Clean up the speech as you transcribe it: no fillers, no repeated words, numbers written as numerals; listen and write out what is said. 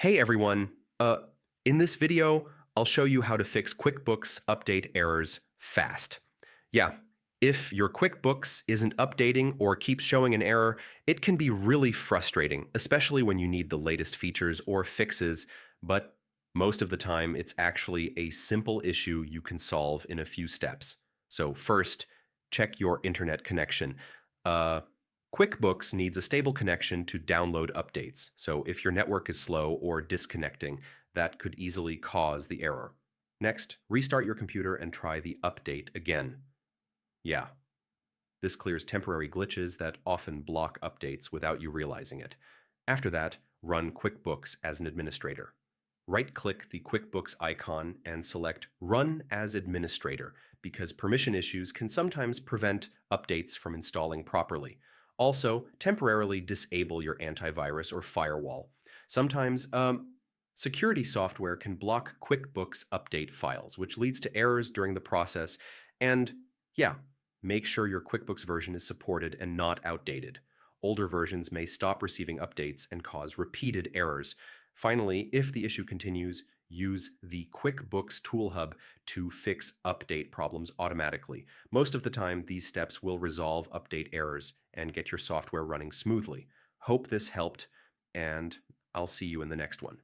Hey everyone, in this video, I'll show you how to fix QuickBooks update errors fast. Yeah, if your QuickBooks isn't updating or keeps showing an error, it can be really frustrating, especially when you need the latest features or fixes, but most of the time it's actually a simple issue you can solve in a few steps. So first, check your internet connection. Uh, QuickBooks needs a stable connection to download updates, so if your network is slow or disconnecting, that could easily cause the error. Next, restart your computer and try the update again. Yeah, this clears temporary glitches that often block updates without you realizing it. After that, run QuickBooks as an administrator. Right-click the QuickBooks icon and select Run as Administrator because permission issues can sometimes prevent updates from installing properly. Also, temporarily disable your antivirus or firewall. Sometimes, security software can block QuickBooks update files, which leads to errors during the process. And yeah, make sure your QuickBooks version is supported and not outdated. Older versions may stop receiving updates and cause repeated errors. Finally, if the issue continues, use the QuickBooks Tool Hub to fix update problems automatically. Most of the time, these steps will resolve update errors and get your software running smoothly. Hope this helped, and I'll see you in the next one.